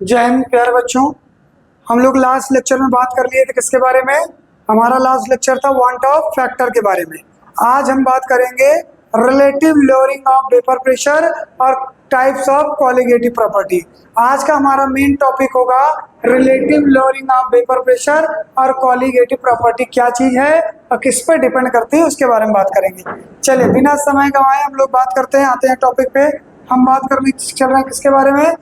जय हिंद प्यारे बच्चों। हम लोग लास्ट लेक्चर में बात कर लिए थे किसके बारे में? हमारा लास्ट लेक्चर था वांट ऑफ फैक्टर के बारे में। आज हम बात करेंगे relative lowering of vapour pressure और टाइप्स ऑफ कॉलिगेटिव प्रॉपर्टी। आज का हमारा मेन टॉपिक होगा relative lowering of vapour pressure और कॉलिगेटिव प्रॉपर्टी क्या चीज है और किस पर डिपेंड करती है उसके बारे में बात करेंगे। चलिए बिना समय गंवाए हम लोग बात करते हैं, आते हैं टॉपिक पे। हम बात करने चल रहे हैं किसके बारे में?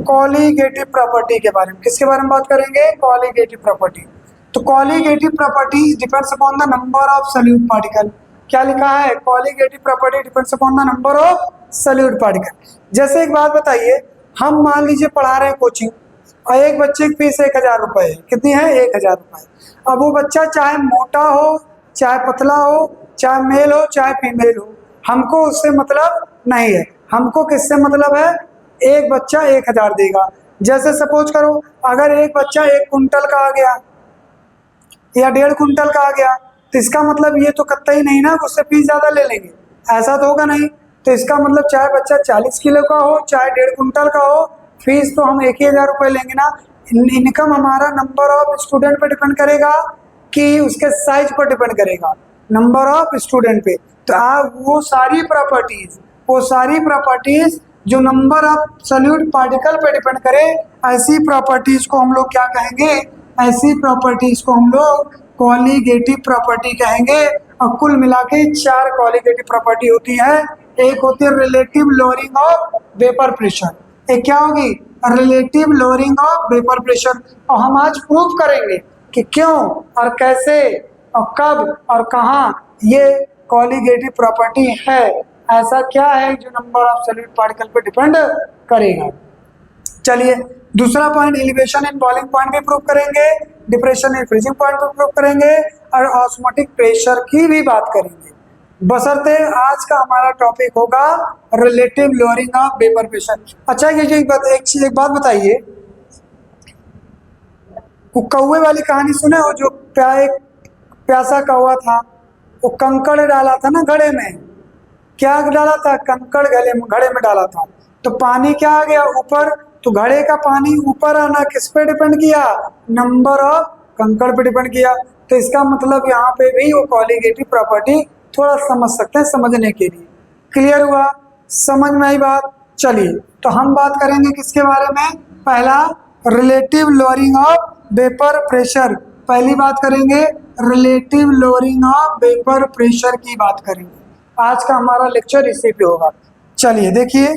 कॉलिगेटिव प्रॉपर्टी के बारे में। किसके बारे में बात करेंगे? Colligative property. तो colligative property depends upon the number of solute particle. क्या लिखा है? Colligative property depends upon the number of solute particle. जैसे एक बात बताइए, हम मान लीजिए पढ़ा रहे हैं कोचिंग और एक बच्चे की फीस 1000 रुपए है। कितनी है? 1000 रुपए। अब वो बच्चा चाहे मोटा हो, चाहे पतला हो, चाहे मेल हो, चाहे फीमेल हो, हमको उससे मतलब नहीं है। हमको किससे मतलब है? एक बच्चा 1000 देगा। जैसे सपोज करो अगर एक बच्चा 1 कुंटल का आ गया या 1.5 कुंटल का आ गया तो इसका मतलब ये तो कतई नहीं ना उससे फीस ज्यादा ले लेंगे, ऐसा तो होगा नहीं। तो इसका मतलब चाहे बच्चा 40 किलो का हो चाहे 1.5 कुंटल का हो, फीस तो हम 1000 रुपये लेंगे ना। इनकम हमारा नंबर ऑफ स्टूडेंट पे डिपेंड करेगा कि उसके साइज पर डिपेंड करेगा, नंबर ऑफ स्टूडेंट पे। तो आप वो सारी प्रॉपर्टीज जो नंबर ऑफ सॉल्यूट पार्टिकल पे डिपेंड करे, ऐसी प्रॉपर्टीज को हम लोग क्या कहेंगे? ऐसी प्रॉपर्टीज को हम लोग कॉलिगेटिव प्रॉपर्टी कहेंगे। और कुल मिला के 4 कॉलिगेटिव प्रॉपर्टी होती है। एक होती है relative lowering of vapour pressure, एक क्या होगी? Relative lowering of vapour pressure. और हम आज प्रूव करेंगे कि क्यों और कैसे और कब और कहाँ ये कॉलिगेटिव प्रॉपर्टी है। ऐसा क्या है जो नंबर ऑफ सॉल्यूट पार्टिकल पे डिपेंड करेगा। चलिए दूसरा point, elevation and boiling point भी प्रूव करेंगे, डिप्रेशन एंड फ्रीजिंग पॉइंट भी प्रूव करेंगे और ऑस्मोटिक प्रेशर की भी बात करेंगे। बशर्ते आज का हमारा टॉपिक होगा relative lowering of vapour pressure. अच्छा ये एक बात बताइए, वो कौवे वाली कहानी सुने हो? जो प्यासा कौवा था, वो कंकड़ डाला था ना घड़े में। क्या डाला था? कंकड़ घड़े में डाला था। तो पानी क्या आ गया? ऊपर। तो घड़े का पानी ऊपर आना किस पे डिपेंड किया? नंबर ऑफ कंकड़ पे डिपेंड किया। तो इसका मतलब यहाँ पे भी वो कॉलिगेटिव प्रॉपर्टी थोड़ा समझ सकते हैं समझने के लिए। क्लियर हुआ? समझ में आई बात? चलिए तो हम बात करेंगे किसके बारे में? पहला relative lowering of vapour pressure. पहली बात करेंगे relative lowering of vapour pressure की बात करेंगे। आज का हमारा लेक्चर इसी पे होगा। चलिए देखिए,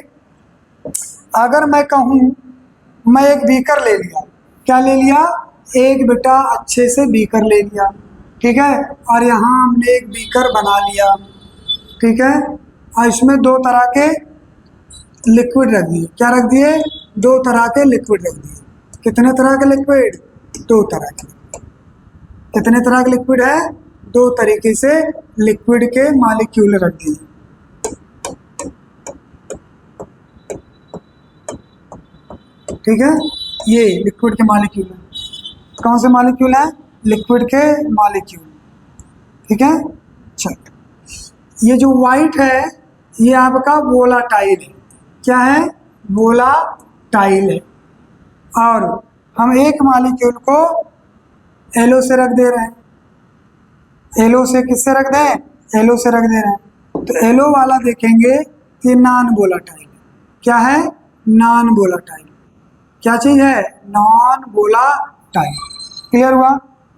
अगर मैं कहूँ मैं एक बीकर ले लिया, क्या ले लिया? एक बेटा अच्छे से बीकर ले लिया, ठीक है। और यहाँ हमने एक बीकर बना लिया, ठीक है। और इसमें 2 तरह के लिक्विड रख दिए। क्या रख दिए? 2 तरह के लिक्विड रख दिए। कितने तरह के लिक्विड? 2 तरह के। कितने तरह के लिक्विड है? 2 तरीके से लिक्विड के मॉलिक्यूल रख दिए। ठीक है, ये लिक्विड के मॉलिक्यूल है। कौन से मॉलिक्यूल है? लिक्विड के मॉलिक्यूल, ठीक है। चलो ये जो वाइट है ये आपका वोलाटाइल है। क्या है? वोलाटाइल है। और हम एक मॉलिक्यूल को एलो से रख दे रहे हैं। एलो से किससे रख दें? एलो से रख दे रहे हैं। तो एलो वाला देखेंगे कि नॉन वोलाटाइल। क्या है? Non volatile. क्या चीज है? Non volatile. क्लियर हुआ?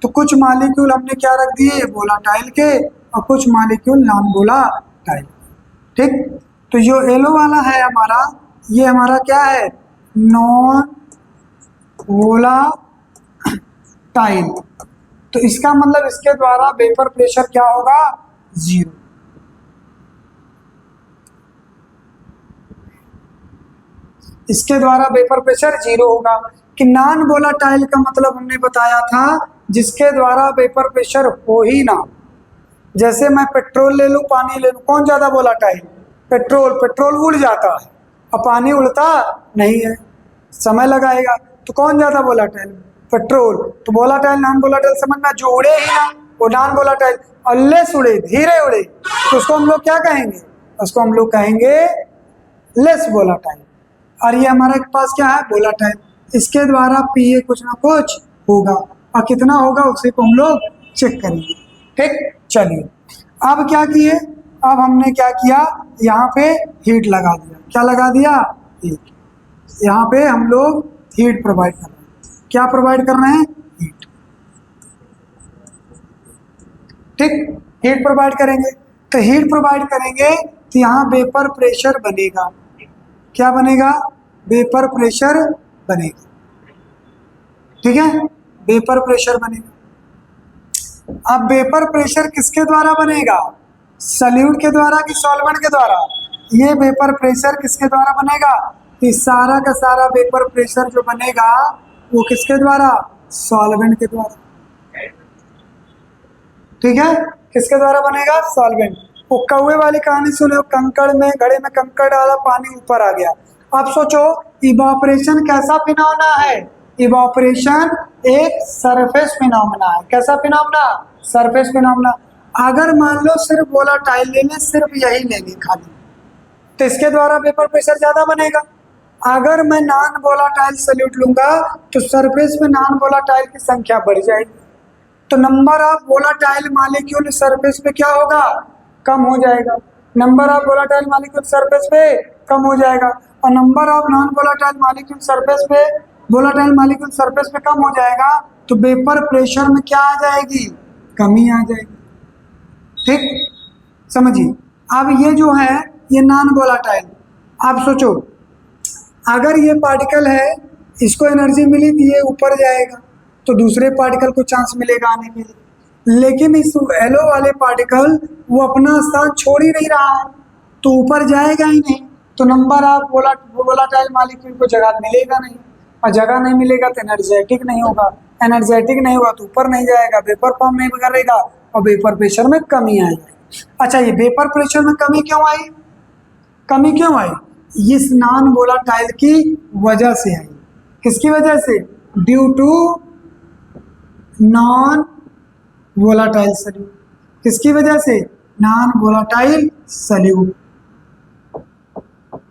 तो कुछ मॉलिक्यूल हमने क्या रख दिए? वोलाटाइल के, और कुछ मॉलिक्यूल नॉन वोलाटाइल। ठीक। तो जो एलो वाला है हमारा, ये हमारा क्या है? Non volatile. तो इसका मतलब इसके द्वारा वेपर प्रेशर क्या होगा? 0। इसके द्वारा वेपर प्रेशर 0 होगा। कि नॉन वोलाटाइल का मतलब हमने बताया था जिसके द्वारा वेपर प्रेशर हो ही ना। जैसे मैं पेट्रोल ले लूं, पानी ले लूं, कौन ज्यादा वोलाटाइल? पेट्रोल। पेट्रोल उड़ जाता है और पानी उड़ता नहीं है, समय लगाएगा। तो कौन ज्यादा वोलाटाइल? पेट्रोल। तो वोलाटाइल नॉन वोलाटाइल समझ में, जो उड़े ही ना वो नॉन वोलाटाइल, और लेस उड़े, धीरे उड़े, तो उसको हम लोग क्या कहेंगे, उसको हम लोग कहेंगे लेस वोलाटाइल। और ये हमारे पास क्या है, वोलाटाइल, इसके द्वारा पीए कुछ ना कुछ होगा, और कितना होगा उसी को हम लोग चेक करेंगे। ठीक, चलिए अब क्या किए, अब हमने क्या किया, यहाँ पे हीट लगा दिया। क्या लगा दिया, हीट। यहाँ पे हम लोग हीट प्रोवाइड कर रहे हैं। क्या प्रोवाइड कर रहे हैं, हीट। ठीक, हीट प्रोवाइड करेंगे, तो हीट प्रोवाइड करेंगे तो यहाँ वेपर प्रेशर बनेगा। क्या बनेगा, वेपर प्रेशर बनेगा। ठीक है, वेपर प्रेशर बनेगा। अब वेपर प्रेशर किसके द्वारा बनेगा, सॉल्यूट के द्वारा कि सॉल्वेंट के द्वारा, ये वेपर प्रेशर किसके द्वारा बनेगा, ये सारा का सारा वेपर प्रेशर जो बनेगा वो किसके द्वारा, सॉल्वेंट के द्वारा। ठीक है, किसके द्वारा बनेगा, सॉल्वेंट। वो कौवे वाली कहानी सुने, कंकड़ में, घड़े में कंकड़ डाला, पानी ऊपर आ गया। अब सोचो इवापोरेशन कैसा फिनोमेना है, इवापोरेशन एक सरफेस फिनोमेना है। कैसा फिनोमेना, सरफेस फिनोमेना। अगर मान लो सिर्फ वोलाटाइल ले लें, सिर्फ यही ले लें खाली, तो इसके द्वारा वेपर प्रेशर ज्यादा बनेगा। अगर मैं नॉन वोलाटाइल सॉल्यूट लूंगा तो सरफेस में नॉन वोलाटाइल की संख्या बढ़ जाएगी, तो number of volatile molecule surface पे क्या होगा, कम हो जाएगा। Number of volatile molecule surface पे कम हो जाएगा, और number of non volatile molecule surface पे, वोलाटाइल मॉलिक्यूल सरफेस पे कम हो जाएगा, तो वेपर प्रेशर में क्या आ जाएगी, कमी आ जाएगी। ठीक, समझिए। अब ये जो है ये नॉन वोलाटाइल, आप सोचो अगर ये पार्टिकल है, इसको एनर्जी मिली तो ये ऊपर जाएगा, तो दूसरे पार्टिकल को चांस मिलेगा आने के लिए। लेकिन इस एलो वाले पार्टिकल वो अपना स्थान छोड़ ही नहीं रहा है, तो ऊपर जाएगा ही नहीं, तो नंबर ऑफ वोलाटाइल मॉलिक्यूल को जगह मिलेगा नहीं, और जगह नहीं मिलेगा तो एनर्जेटिक नहीं होगा, एनर्जेटिक नहीं होगा तो ऊपर नहीं जाएगा, वेपर फॉर्म नहीं करेगा, और वेपर प्रेशर में कमी आ जाएगी। अच्छा, ये वेपर प्रेशर में कमी क्यों आई, कमी क्यों आई, इस नॉन वोलाटाइल की वजह से आई। किसकी वजह से, due to non volatile solute. किसकी वजह से, नॉन वोलाटाइल सॉल्यूट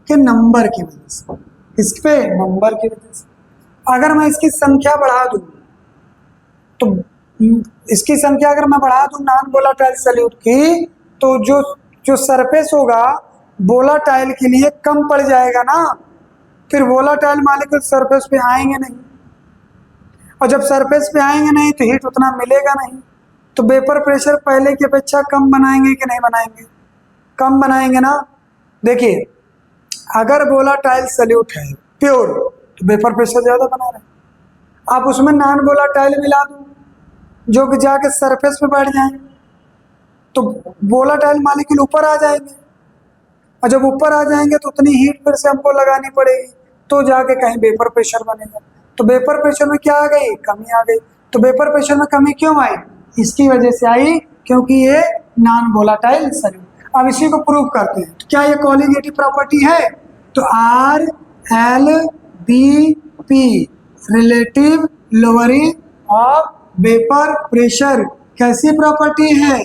के नंबर की वजह से। किस पे, नंबर की वजह से। अगर मैं इसकी संख्या बढ़ा दूं, तो इसकी संख्या अगर मैं बढ़ा दूं नॉन वोलाटाइल सॉल्यूट की, तो जो सरफेस होगा वोलाटाइल के लिए कम पड़ जाएगा ना, फिर वोलाटाइल मॉलिक्यूल सरफेस पे आएंगे नहीं, और जब सरफेस पे आएंगे नहीं तो हीट उतना मिलेगा नहीं, तो वेपर प्रेशर पहले की अपेक्षा कम बनाएंगे कि नहीं बनाएंगे, कम बनाएंगे ना। देखिए अगर वोलाटाइल सॉल्यूट है प्योर, तो वेपर प्रेशर ज्यादा बना रहे हैं। आप उसमें नॉन वोलाटाइल मिला दो जो कि जाके सरफेस पे बैठ जाएंगे, तो वोलाटाइल मॉलिक्यूल ऊपर आ जाएंगे, और जब ऊपर आ जाएंगे तो उतनी हीट फिर से हमको लगानी पड़ेगी, तो जाके कहीं वेपर प्रेशर बनेगा। तो वेपर प्रेशर में क्या आ गई, कमी आ गई। तो वेपर प्रेशर में कमी क्यों आई, इसकी वजह से आई क्योंकि ये नॉन वोलाटाइल सॉल्यूट। अब इसी को प्रूव करते हैं। तो क्या ये कोलिगेटिव प्रॉपर्टी है, तो R L B P relative lowering of vapour pressure कैसी प्रॉपर्टी है,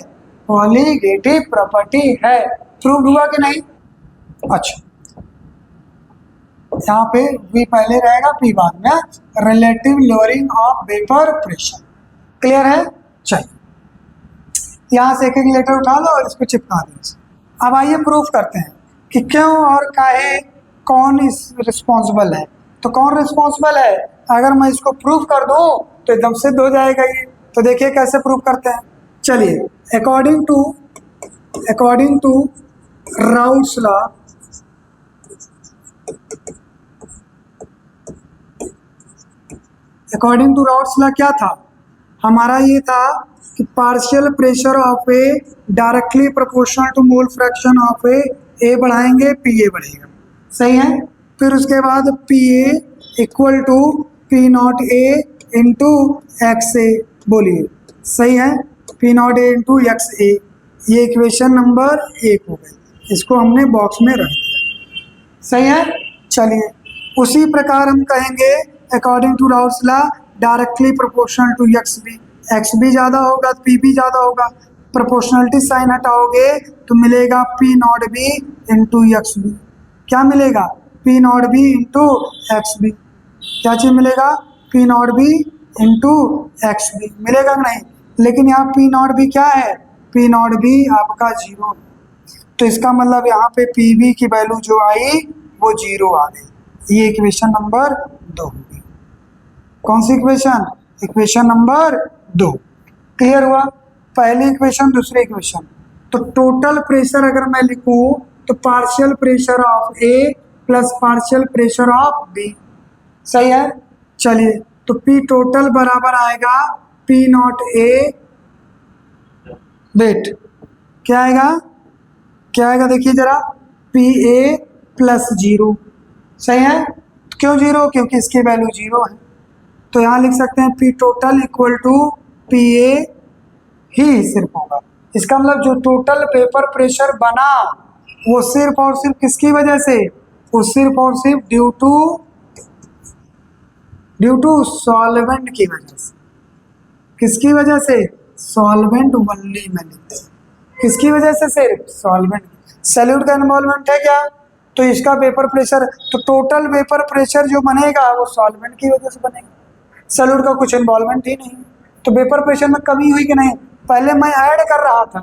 कोलिगेटिव प्रॉपर्टी है। प्रूव हुआ कि नहीं, अच्छा यहाँ पे V पहले रहेगा P बाद में, relative lowering of vapour pressure. Clear है, चलिए यहाँ से एक एक लेटर उठा लो और इसको चिपका दो। अब आइए प्रूफ करते हैं कि क्यों और काहे कौन इस रिस्पॉन्सिबल है। तो कौन रिस्पॉन्सिबल है, अगर मैं इसको प्रूफ कर दूं तो एकदम सिद्ध हो जाएगा ये। तो देखिए कैसे प्रूफ करते हैं, चलिए। According to Raoult's law, according to Raoult's law क्या था हमारा, ये था कि partial pressure of A directly proportional to mole fraction of A बढ़ाएंगे पी ए बढ़ेगा, सही है। फिर उसके बाद P A equal to P naught A into X A, बोलिए सही है, P naught A into X A. ये इक्वेशन नंबर 1 हो गई, इसको हमने बॉक्स में रख दिया, सही है। चलिए उसी प्रकार हम कहेंगे according to Raoult's law directly proportional to X B, X भी ज़्यादा होगा तो पी भी ज़्यादा होगा, प्रोपोर्शनलिटी साइन हटाओगे तो मिलेगा P naught B into X B. क्या मिलेगा? P naught B into X B. क्या चीज़ मिलेगा? P naught B into X B मिलेगा कि नहीं? लेकिन यहाँ पी नॉट बी क्या है? पी नॉट बी आपका 0, तो इसका मतलब यहाँ पे पी बी की वैल्यू जो आई वो 0 आ गई। ये इक्वेशन नंबर 2 होगी। कौन सी इक्वेशन? Equation number 2। क्लियर हुआ? पहली इक्वेशन, दूसरी इक्वेशन। तो टोटल प्रेशर अगर मैं लिखूं तो partial pressure of A plus partial pressure of B, सही है? चलिए, तो पी टोटल बराबर आएगा पी नॉट ए, वेट क्या आएगा? क्या आएगा देखिए जरा, पी ए प्लस 0, सही है? क्यों 0? क्योंकि इसकी वैल्यू 0 है। तो यहाँ लिख सकते हैं P total equal to P A ही सिर्फ होगा। इसका मतलब जो टोटल पेपर प्रेशर बना वो सिर्फ और सिर्फ किसकी वजह से? वो सिर्फ और सिर्फ ड्यू टू सॉल्वेंट की वजह से। किसकी वजह से? सॉल्वेंट ओनली में लिखते हैं। किसकी वजह से? सिर्फ सॉल्वेंट। सॉल्यूट का इन्वॉल्वमेंट है क्या? तो इसका पेपर प्रेशर, तो टोटल पेपर प्रेशर जो बनेगा वो सॉल्वेंट की वजह से बनेगा। सॉल्यूट का कुछ इन्वॉल्वमेंट ही नहीं, तो पेपर प्रेशर में कमी हुई कि नहीं? पहले मैं ऐड कर रहा था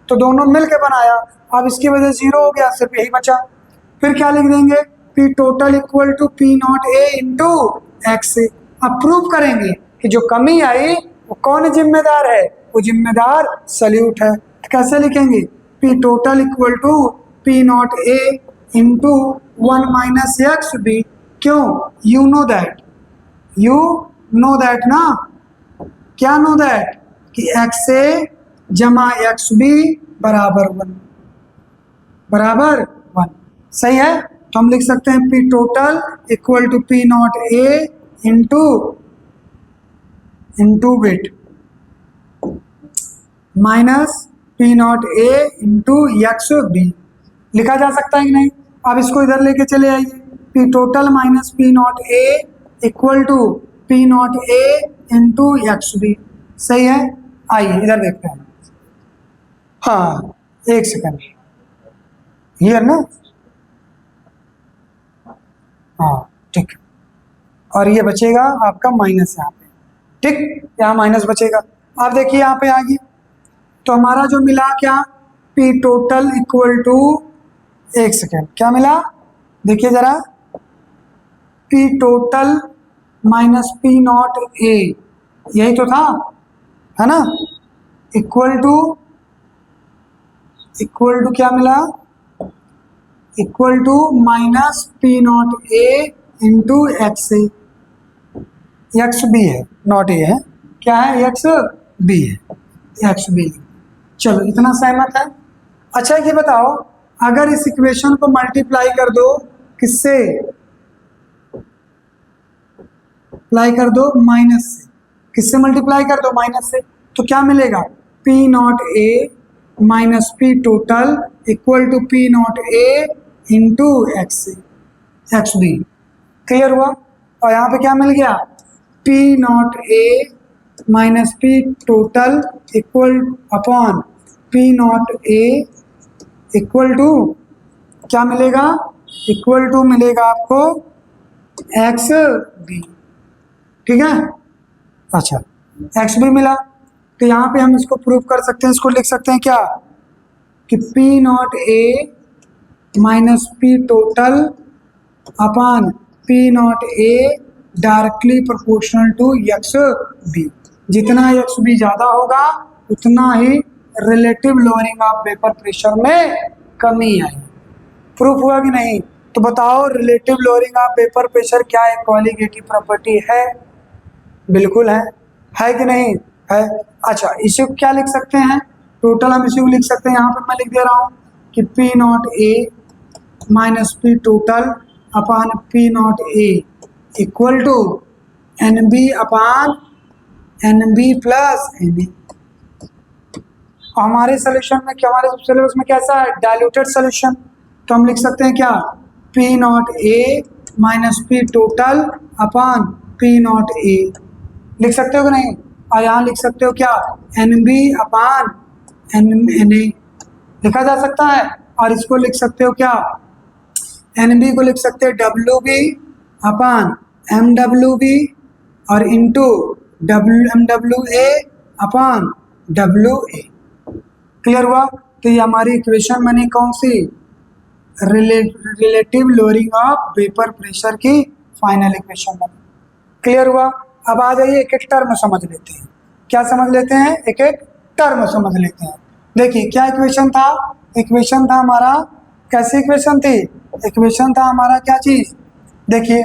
तो दोनों मिल के बनाया, अब इसकी वजह 0 हो गया, सिर्फ यही बचा। फिर क्या लिख देंगे? P total equal to P naught A into X. अब प्रूव करेंगे कि जो कमी आई वो कौन जिम्मेदार है? वो जिम्मेदार सॉल्यूट है। तो कैसे लिखेंगे? P total equal to P naught A into 1 minus X B. क्यों? यू नो दैट ना। क्या नो दैट? कि एक्स ए जमा एक्स बी बराबर 1, सही है? तो हम लिख सकते हैं P total equal to P naught A into weight minus P naught A into X B. लिखा जा सकता है कि नहीं? अब इसको इधर लेके चले आइए, P total minus P naught A equal to P naught A into X B, सही है? आइए इधर देखते हैं। हाँ, एक सेकंड, हियर ना, हाँ ठीक। और ये बचेगा आपका माइनस यहाँ पे, ठीक? यहाँ माइनस बचेगा। आप देखिए यहाँ पे आ गई, तो हमारा जो मिला क्या? पी टोटल इक्वल टू, एक सेकेंड, क्या मिला? देखिए जरा, P total minus P naught A, यही तो था, है ना? इक्वल टू क्या मिला? Equal to minus P naught A into X A. X B है, नॉट ए है, क्या है? एक्स बी है, एक्स बी। चलो इतना सहमत है? अच्छा ये बताओ, अगर इस इक्वेशन को मल्टीप्लाई कर दो, किससे अप्लाई कर दो? माइनस से। किससे मल्टीप्लाई कर दो? माइनस से। तो क्या मिलेगा? P naught A minus P total equal to P naught A into X B. Clear हुआ? और यहाँ पे क्या मिल गया? P naught A minus P total equal upon P naught A equal to क्या मिलेगा? इक्वल टू मिलेगा आपको एक्स बी, ठीक है? अच्छा, एक्स बी मिला, तो यहाँ पे हम इसको प्रूव कर सकते हैं। इसको लिख सकते हैं क्या? कि P naught A minus P total upon P naught A directly proportional to X B. जितना एक्स बी ज़्यादा होगा उतना ही relative lowering of vapour pressure में कमी आई। प्रूफ हुआ कि नहीं? तो बताओ, relative lowering of vapour pressure क्या एक क्वालिटेटिव प्रॉपर्टी है? बिल्कुल है कि नहीं है? अच्छा, इसे क्या लिख सकते हैं? टोटल हम इसे लिख सकते हैं, यहाँ पे मैं लिख दे रहा हूँ कि P naught A minus P total upon P naught A equal to N B upon N B plus N A. हमारे सोल्यूशन में क्या, हमारे सिलेबस में कैसा है? Diluted solution. तो हम लिख सकते हैं क्या? P naught A minus P total upon P naught A लिख सकते हो कि नहीं? और यहाँ लिख सकते हो क्या, NB अपान NA लिखा जा सकता है। और इसको लिख सकते हो क्या, NB को लिख सकते हैं WB अपान MWB और into MWA upon WA। Clear हुआ? तो ये हमारी इक्वेशन बनी कौन सी, relative lowering of vapour pressure की फाइनल इक्वेशन बनी। क्लियर हुआ? अब आ जाइए एक एक टर्म समझ लेते हैं। क्या समझ लेते हैं, एक एक टर्म समझ लेते हैं। देखिए क्या इक्वेशन था, इक्वेशन था हमारा, कैसी इक्वेशन थी, इक्वेशन था हमारा क्या चीज, देखिए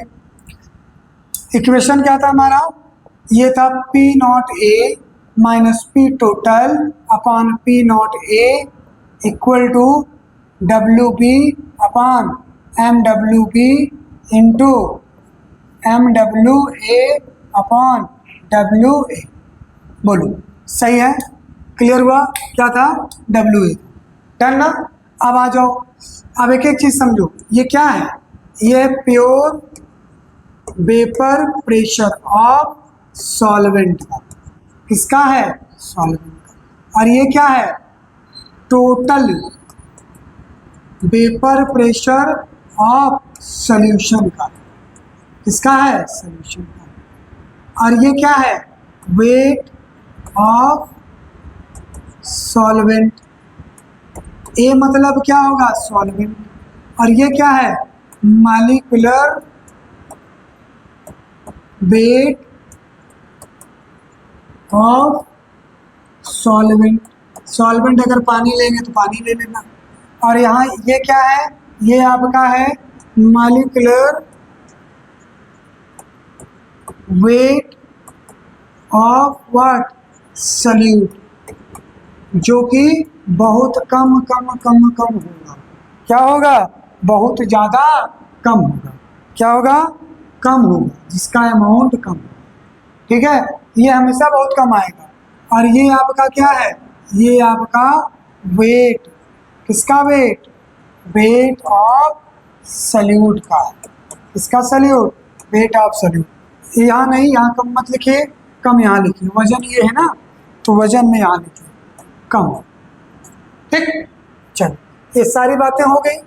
इक्वेशन क्या था हमारा, ये था P naught A minus P total upon P naught A equal to WB upon MWB into MWA upon WA। बोलो सही है? क्लियर हुआ? क्या था, WA। डन ना? अब आ जाओ, अब एक एक चीज समझो। ये क्या है, ये pure vapour pressure of solvent का, किसका है, सॉल्वेंट का। और ये क्या है, total vapour pressure of solution का, किसका है, सॉल्यूशन का। और ये क्या है, वेट ऑफ सॉल्वेंट, ए मतलब क्या होगा, सॉल्वेंट। और ये क्या है, molecular weight of solvent. Solvent अगर पानी लेंगे तो पानी ले लेना। और यहाँ ये क्या है, ये आपका है molecular weight of what, solute, जो कि बहुत कम कम कम कम होगा। क्या होगा, बहुत ज़्यादा कम होगा। क्या होगा, कम होगा, जिसका अमाउंट कम होगा। ठीक है, ये हमेशा बहुत कम आएगा। और ये आपका क्या है, ये आपका वेट, किसका वेट, वेट ऑफ सॉल्यूट का, किसका सॉल्यूट, वेट ऑफ सॉल्यूट। यहाँ नहीं, यहाँ कम मत लिखिए, कम यहाँ लिखिए। वजन ये है ना, तो वजन में यहाँ लिखिए कम। ठीक, चलो ये सारी बातें हो गई।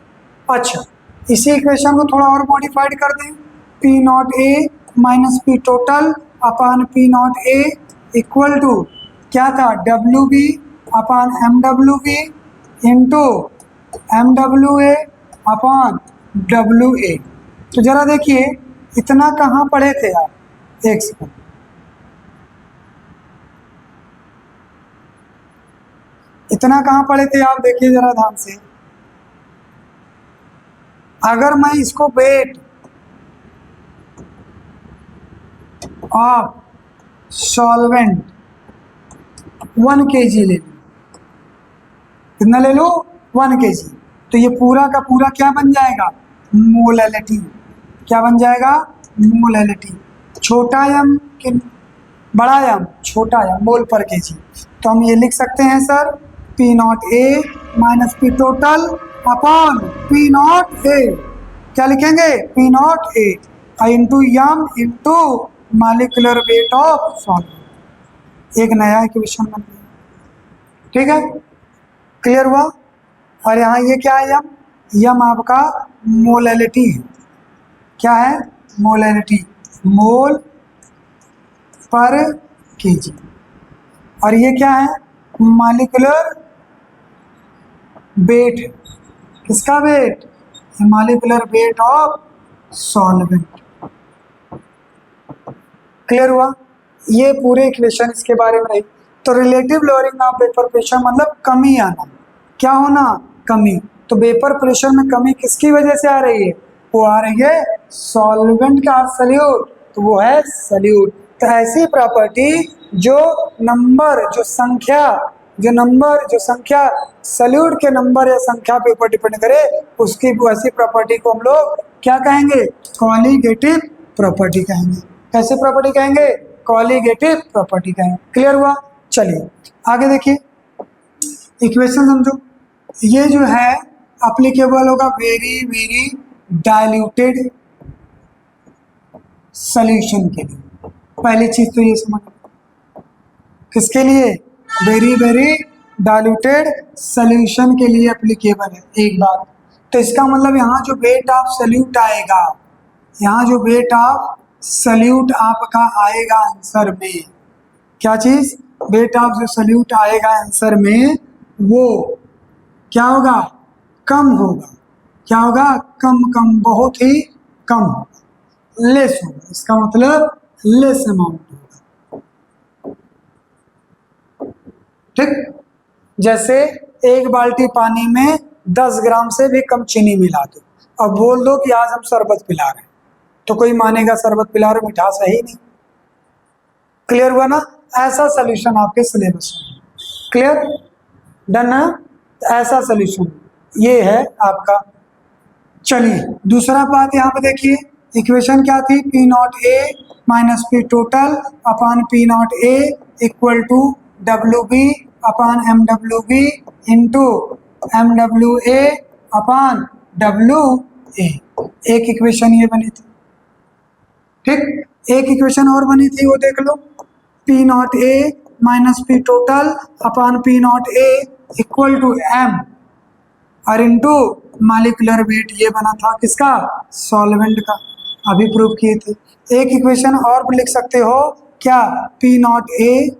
अच्छा, इसी इक्वेशन को थोड़ा और मॉडिफाइड कर दें। P naught A minus P total upon P naught A equal to क्या था, WB upon MWB into MWA upon WA। तो जरा देखिए इतना कहाँ पढ़े थे आप, एक सेकंड, इतना कहाँ पढ़े थे आप, देखिए जरा ध्यान से। अगर मैं इसको वेट ऑफ सॉल्वेंट 1 kg ले लूँ, कितना ले लो, 1 kg, तो ये पूरा का पूरा क्या बन जाएगा, मोलैलिटी। क्या बन जाएगा, मोलैलिटी। छोटा एम कि बड़ा एम, छोटा एम, मोल पर केजी। तो हम ये लिख सकते हैं sir, P naught A minus P total upon P naught A। क्या लिखेंगे, P naught A into M into molecular weight of solvent. एक नया इक्वेशन बन गया। ठीक है, क्लियर हुआ? और यहाँ ये क्या है, यम, यम आपका मोलैलिटी है। क्या है, मोलैलिटी, मोल पर केजी। और ये क्या है, मॉलिक्यूलर वेट, किसका weight, molecular weight of solvent. Clear हुआ? ये पूरे इक्वेशन इसके बारे में रही। तो relative lowering of vapour pressure मतलब कमी आना, क्या होना, कमी। तो वेपर प्रेशर में कमी किसकी वजह से आ रही है, वो आ रही है सॉल्वेंट का सॉल्यूट, तो वो है सॉल्यूट। तो ऐसी प्रॉपर्टी जो नंबर, जो संख्या, जो संख्या सॉल्यूट के नंबर या संख्या के ऊपर डिपेंड करे, उसकी वैसी प्रॉपर्टी को हम लोग क्या कहेंगे, कॉलीगेटिव प्रॉपर्टी कहेंगे। कैसे प्रॉपर्टी कहेंगे, कॉलीगेटिव प्रॉपर्टी कहेंगे। क्लियर हुआ? चलिए आगे देखिए, इक्वेशन समझो। ये जो है एप्लीकेबल होगा वेरी वेरी डाइल्यूटेड सॉल्यूशन के लिए। पहली चीज तो ये समझ, किसके लिए? वेरी वेरी डाइल्यूटेड सॉल्यूशन के लिए एप्लीकेबल है। एक बात तो इसका मतलब यहाँ जो वेट ऑफ सॉल्यूट आएगा, यहाँ जो वेट ऑफ सॉल्यूट आपका आएगा आंसर में, क्या चीज? वेट ऑफ जो सॉल्यूट आएगा आंसर में वो क्या होगा? कम होगा। क्या होगा? कम, कम, बहुत ही कम होगा, लेस होगा। इसका मतलब लेस अमाउंट होगा। ठीक, जैसे एक बाल्टी पानी में 10 ग्राम से भी कम चीनी मिला दो, अब बोल दो कि आज हम शरबत पिला रहे हैं, तो कोई मानेगा शरबत पिला रहे, मिठास है ही नहीं। क्लियर हुआ ना? ऐसा सॉल्यूशन आपके सिलेबस में। क्लियर? डन है? ऐसा सॉल्यूशन ये है आपका। चलिए दूसरा बात यहाँ पे देखिए, इक्वेशन क्या थी? P naught A minus P total upon P naught A equal to W B upon M W B into M W A upon W A. एक इक्वेशन ये बनी थी। ठीक, एक इक्वेशन और बनी थी, वो देख लो। P naught A minus P total upon P naught A equal to M और इंटू मॉलिक्यूलर वेट, ये बना था किसका? सॉल्वेंट का, अभी प्रूव किए थे। एक इक्वेशन और भी लिख सकते हो, क्या? P naught A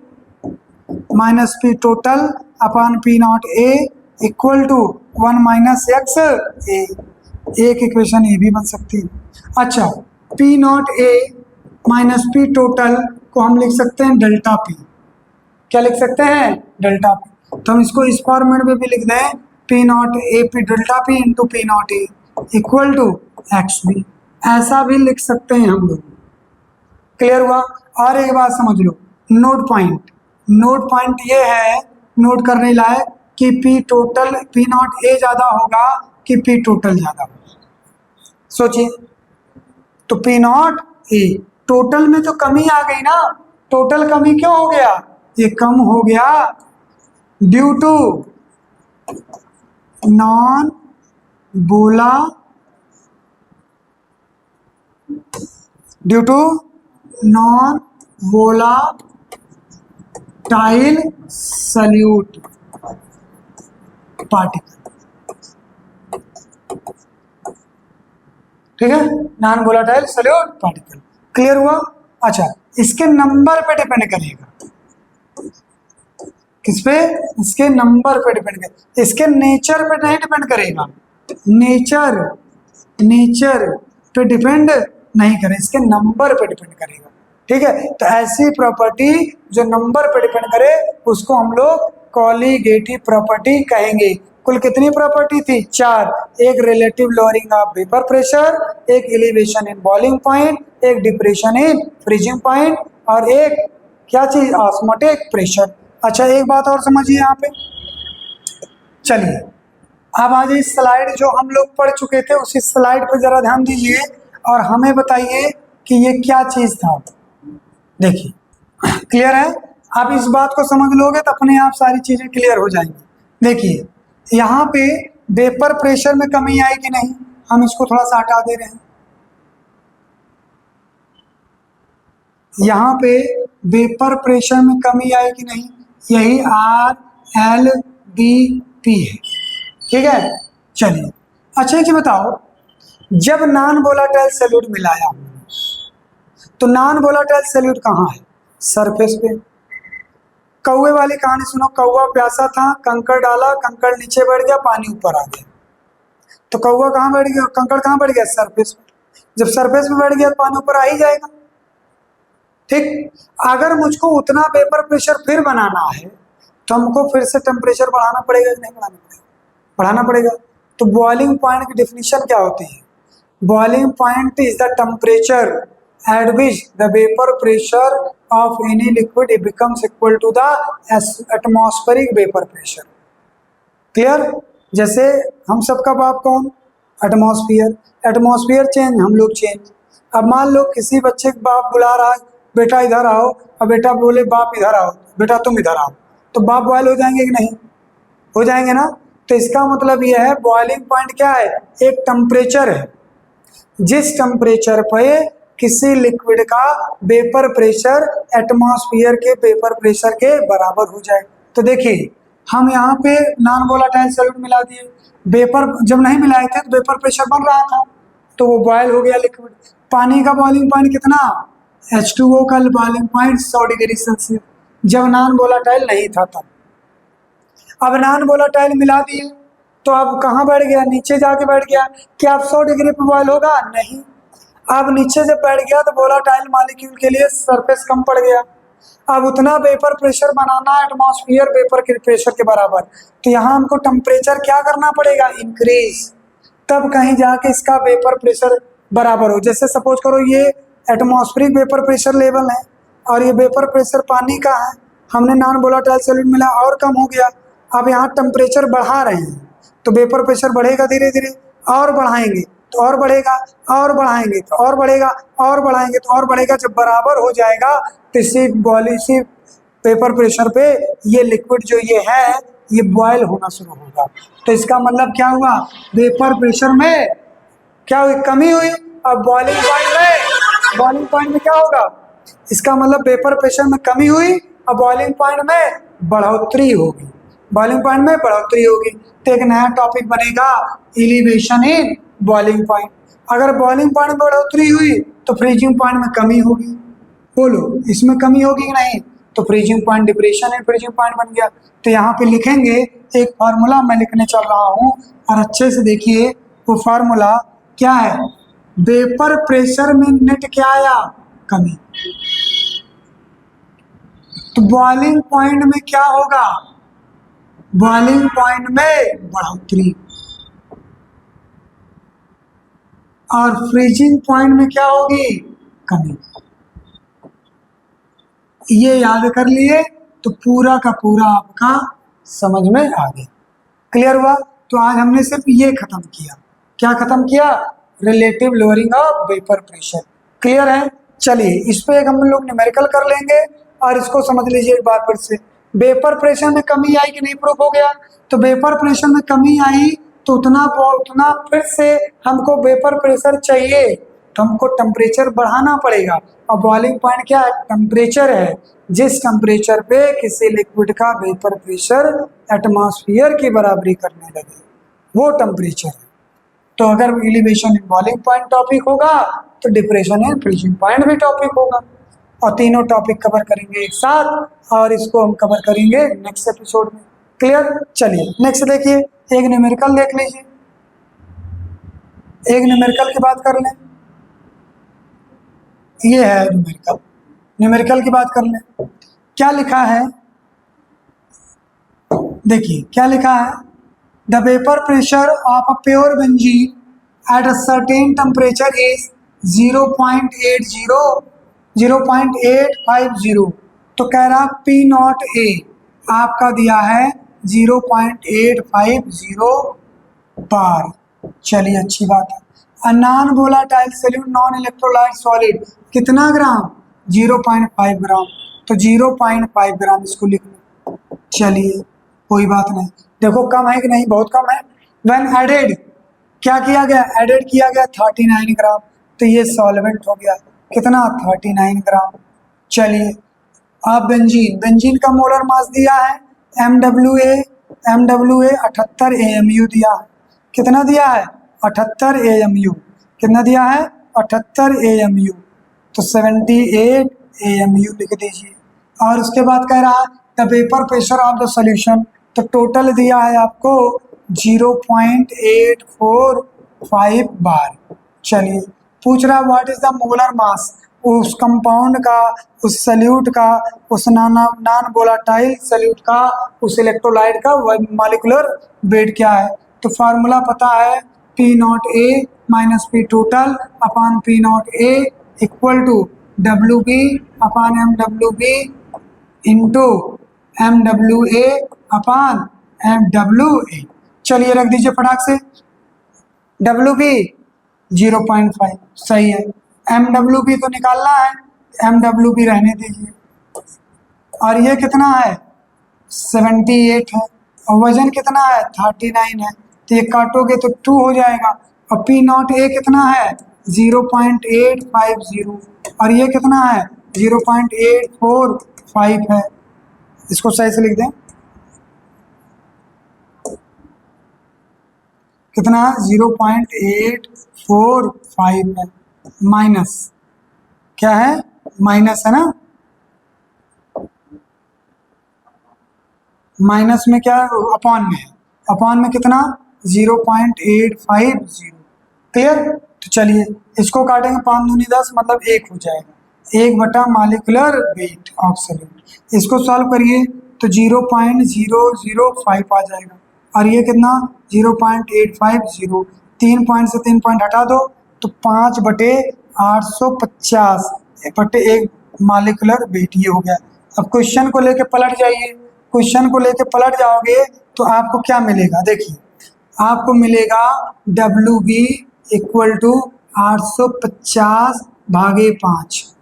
minus P total upon P naught A equal to 1 minus X A. एक इक्वेशन ये भी बन सकती है। अच्छा, P naught A minus P total को हम लिख सकते हैं डेल्टा पी। क्या लिख सकते हैं? Delta P. तो हम इसको इस फॉर्मेट में भी लिख दें, P naught A P delta P into P naught A equal to X B, ऐसा भी लिख सकते हैं हम लोग। क्लियर हुआ? और एक बात समझ लो, नोट पॉइंट, नोट पॉइंट ये है नोट करने लायक कि पी टोटल पी नॉट ए ज्यादा होगा कि पी टोटल ज्यादा होगा। सोचिए, तो पी नॉट ए टोटल में तो कमी आ गई ना, टोटल कमी क्यों हो गया? ये कम हो गया ड्यू टू नॉन बोला, due to non volatile solute particle. ठीक है, non volatile solute particle. Clear हुआ? अच्छा, इसके नंबर पे डिपेंड करेगा। किस पे? इसके नंबर पे डिपेंड करेगा, इसके नेचर पे नहीं डिपेंड करेगा। नेचर पे डिपेंड नहीं करे, इसके नंबर पे डिपेंड करेगा। ठीक है, तो ऐसी प्रॉपर्टी जो नंबर पे डिपेंड करे उसको हम लोग कॉलीगेटिव प्रॉपर्टी कहेंगे। कुल कितनी प्रॉपर्टी थी? 4। एक relative lowering of vapour pressure, एक एलिवेशन इन बॉइलिंग पॉइंट, एक डिप्रेशन इन फ्रीजिंग पॉइंट और एक क्या चीज? Osmotic pressure. अच्छा, एक बात और समझिए यहाँ पे। चलिए अब आज इस स्लाइड जो हम लोग पढ़ चुके थे उसी स्लाइड पे जरा ध्यान दीजिए और हमें बताइए कि ये क्या चीज था। देखिए, क्लियर है? आप इस बात को समझ लोगे तो अपने आप सारी चीजें क्लियर हो जाएंगी। देखिए यहाँ पे वेपर प्रेशर में कमी आई कि नहीं? हम इसको थोड़ा सा हटा दे रहे हैं। यहाँ पे वेपर प्रेशर में कमी आई कि नहीं? यही RLBP है। ठीक है, चलिए अच्छा कि बताओ, जब नॉन वोलाटाइल सॉल्यूट मिलाया तो नॉन वोलाटाइल सॉल्यूट कहाँ है? सरफेस पे। कौवे वाली कहानी सुनो, कौवा प्यासा था, कंकड़ डाला, कंकड़ नीचे बैठ गया, पानी ऊपर आ गया। तो कौवा कहाँ बैठ गया? कंकड़ कहाँ बैठ गया? सरफेस पे। जब सरफेस पे बैठ गया तो पानी ऊपर आ ही जाएगा। ठीक, अगर मुझको उतना वेपर प्रेशर फिर बनाना है तो हमको फिर से टेम्परेचर बढ़ाना पड़ेगा कि नहीं बढ़ाना पड़ेगा? बढ़ाना पड़ेगा। तो बॉइलिंग पॉइंट की डेफिनेशन क्या होती है? Boiling point is the temperature at which the vapor pressure of any liquid becomes equal to the atmospheric vapor pressure. Clear? जैसे हम सबका बाप कौन? एटमॉस्फेयर। एटमॉस्फेयर चेंज, हम लोग चेंज। अब मान लो किसी बच्चे का बाप बुला रहा है, बेटा इधर आओ, और बेटा बोले बाप इधर आओ, बेटा तुम इधर आओ, तो बाप बॉयल हो जाएंगे कि नहीं? हो जाएंगे ना। तो इसका मतलब यह है बॉइलिंग पॉइंट क्या है? एक टेम्परेचर है, जिस टेम्परेचर पे किसी लिक्विड का वेपर प्रेशर एटमॉस्फेयर के वेपर प्रेशर के बराबर हो जाए। तो देखिए हम यहाँ पे नॉन वोलेटाइल सॉल्यूट मिला दिए, वेपर जब नहीं मिलाए थे तो वेपर प्रेशर बन रहा था, तो वो बॉयल हो गया लिक्विड। पानी का बॉइलिंग पॉइंट कितना, H2O का बॉइलिंग पॉइंट 100 डिग्री सेल्सियस, जब नॉन वोलेटाइल नहीं था तब। अब नॉन वोलेटाइल मिला दिए तो अब कहाँ बैठ गया, नीचे जाके बैठ गया। क्या अब 100 डिग्री पे बॉयल होगा, नहीं। अब नीचे जब बैठ गया तो वोलेटाइल मॉलिक्यूल के लिए सरफेस कम पड़ गया। अब उतना वेपर प्रेशर बनाना एटमॉस्फेयर वेपर के प्रेशर के बराबर, तो यहाँ हमको टेम्परेचर क्या करना पड़ेगा, इंक्रीज, तब कहीं जाके इसका वेपर प्रेशर बराबर हो। जैसे सपोज करो ये एटमॉस्फेरिक वेपर प्रेशर लेवल है और ये वेपर प्रेशर पानी का है, हमने नॉन वोलेटाइल सॉल्यूट मिला और कम हो गया। अब यहाँ टेम्परेचर बढ़ा रहे हैं तो वेपर प्रेशर बढ़ेगा धीरे धीरे, और बढ़ाएंगे तो और बढ़ेगा, और बढ़ाएंगे तो और बढ़ेगा, और बढ़ाएंगे तो और बढ़ेगा। जब बराबर हो जाएगा तो इसी वेपर प्रेशर पे ये लिक्विड जो ये है ये बॉयल होना शुरू होगा। तो इसका मतलब क्या हुआ, वेपर प्रेशर में क्या हुई, कमी हुई। अब बॉइलिंग पॉइंट में क्या होगा, इसका मतलब वेपर प्रेशर में कमी हुई और बॉइलिंग पॉइंट में बढ़ोतरी होगी, बॉइलिंग पॉइंट में बढ़ोतरी होगी। तो एक नया टॉपिक बनेगा, एलिवेशन इन बॉइलिंग पॉइंट। अगर बॉइलिंग पॉइंट में बढ़ोतरी हुई तो फ्रीजिंग पॉइंट में कमी होगी, बोलो इसमें कमी होगी कि नहीं, तो freezing point depression in freezing point बन गया। तो यहाँ पे लिखेंगे एक फार्मूला मैं लिखने चल रहा हूँ और अच्छे से देखिए वो फार्मूला क्या है, वेपर प्रेशर में नेट क्या आया, कमी, तो बॉइलिंग पॉइंट में क्या होगा, बॉइलिंग पॉइंट में बढ़ोतरी, और फ्रीजिंग पॉइंट में क्या होगी, कमी। ये याद कर लिए तो पूरा का पूरा आपका समझ में आ गया, क्लियर हुआ। तो आज हमने सिर्फ ये खत्म किया, क्या खत्म किया, relative lowering of vapour pressure, clear है। चलिए इस पे एक हम लोग न्यूमेरिकल कर लेंगे और इसको समझ लीजिए एक बार फिर से। वेपर प्रेशर में कमी आई कि नहीं, प्रूफ हो गया। तो वेपर प्रेशर में कमी आई तो उतना फिर से हमको वेपर प्रेशर चाहिए तो हमको टेम्परेचर बढ़ाना पड़ेगा। और बॉइलिंग पॉइंट क्या है, टेम्परेचर है, जिस टेम्परेचर पे किसी लिक्विड का वेपर प्रेशर एटमॉस्फेयर की बराबरी करने लगे वो टेम्परेचर है। तो अगर elevation in boiling point topic होगा तो डिप्रेशन इन फ्रीजिंग पॉइंट भी टॉपिक होगा, और तीनों टॉपिक कवर करेंगे एक साथ और इसको हम कवर करेंगे नेक्स्ट एपिसोड में, क्लियर। चलिए नेक्स्ट देखिए, एक न्यूमेरिकल देख लीजिए, एक न्यूमेरिकल की बात कर लें, ये है न्यूमेरिकल, न्यूमेरिकल की बात कर लें। क्या लिखा है, देखिए क्या लिखा है, the vapour pressure of a pure benzene at a certain temperature is 0.850। तो कह रहा पी नॉट ए आपका दिया है 0.850 बार। चलिए अच्छी बात है। A non volatile solute non electrolyte solid कितना ग्राम, 0.5 ग्राम। तो 0.5 ग्राम इसको लिख लो, चलिए कोई बात नहीं। देखो कम है कि नहीं, बहुत कम है। व्हेन एडेड क्या किया गया, एडेड किया गया 39 ग्राम, तो ये सॉल्वेंट हो गया कितना, 39 ग्राम। चलिए अब बेंजीन, बेंजीन का मोलर मास दिया है MWA 78 AMU दिया है, कितना दिया है 78 AMU, कितना दिया है 78 AMU, तो 78 AMU लिख दीजिए। और उसके बाद कह रहा है the vapour pressure of the solution, तो टोटल दिया है आपको 0.845 बार। चलिए पूछ रहा what is the molar mass, उस कंपाउंड का, उस सल्यूट का, उस नॉन वोलेटाइल सल्यूट का, उस इलेक्ट्रोलाइट का मॉलिक्यूलर वेट क्या है। तो फार्मूला पता है P naught A minus P total upon P naught A equal to W B upon MWB into MWA upon MWA। चलिए रख दीजिए फटाक से, WB 0.5 सही है, MWB तो निकालना है, MWB रहने दीजिए। और ये कितना है 78 है, और वजन कितना है 39 है, तो ये काटोगे तो 2 हो जाएगा। और पी नॉट ए कितना है 0.850 और ये कितना है 0.845 है। इसको सही से लिख दें, कितना 0.845 है, माइनस क्या है, माइनस है ना, माइनस में क्या अपॉन में है, अपॉन में कितना 0.850। क्लियर। तो चलिए इसको काटेंगे, 5 दूनी 10 मतलब 1 हो जाएगा, 1 बटा मॉलिक्यूलर वेट ऑब्सोल्यूट। इसको सॉल्व करिए तो 0.005 आ जाएगा और ये कितना 0.850। 3 पॉइंट से 3 पॉइंट हटा दो तो 5/850 बटे 1 मॉलिक्यूलर वेट ये हो गया। अब क्वेश्चन को लेके पलट जाइए, क्वेश्चन को लेके पलट जाओगे तो आपको क्या मिलेगा, देखिए आपको मिलेगा WB इक्वल टू 850 भागे 5।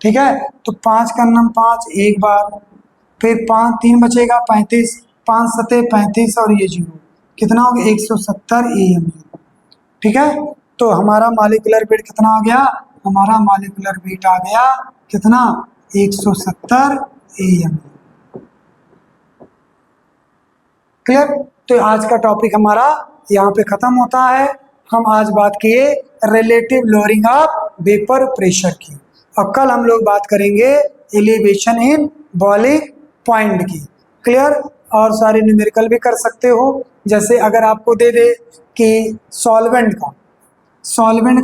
ठीक है, तो 5 का नम 5 एक बार, फिर 5 3 बचेगा 35, 5 सते 35 और ये 0 कितना हो गया 170 AMU। ठीक है, तो हमारा मॉलिक्यूलर वेट कितना आ गया, हमारा मॉलिक्यूलर वेट आ गया कितना 170 AMU। क्लियर। तो आज का टॉपिक हमारा यहाँ पे खत्म होता है। हम आज बात किए relative lowering of vapour pressure की, और कल हम लोग बात करेंगे एलिवेशन इन बॉइलिंग पॉइंट की। क्लियर। और सारे न्यूमेरिकल भी कर सकते हो, जैसे अगर आपको दे दे कि सॉल्वेंट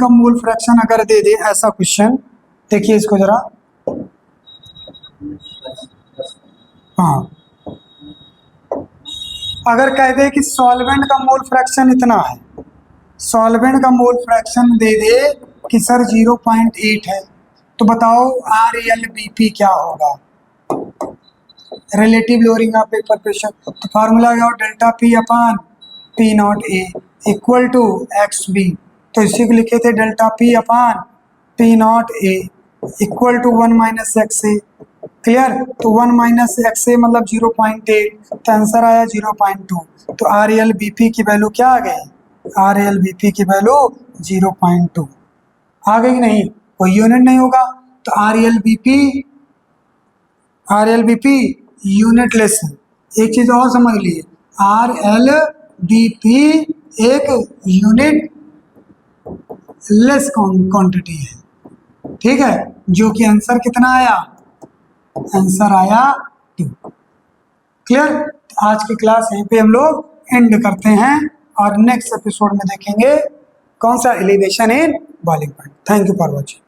का मोल फ्रैक्शन अगर दे दे ऐसा क्वेश्चन, देखिए इसको जरा, हाँ अगर कह दे कि सॉल्वेंट का मोल फ्रैक्शन इतना है, सॉल्वेंट का मोल फ्रैक्शन दे दे कि सर 0.8 है, तो बताओ RLBP क्या होगा, relative lowering of vapour pressure. तो फार्मूला क्या हो, delta P upon P naught A equal to XB। तो इसी को लिखे थे delta P upon P naught A equal to 1 minus XA। Clear. तो 1 माइनस XA मतलब 0.8, तो आंसर आया 0.2। तो RLBP की वैल्यू क्या आ गई, RLBP की वैल्यू 0.2 आ गई। नहीं, कोई यूनिट नहीं होगा, तो RLBP यूनिटलेस है। एक चीज और समझ लिए, RLBP एक यूनिट लेस क्वांटिटी है। ठीक है, जो कि आंसर कितना आया, आंसर आया 2। क्लियर। आज की क्लास यहीं पे हम लोग एंड करते हैं और नेक्स्ट एपिसोड में देखेंगे कौन सा, elevation in boiling point. Thank you for watching.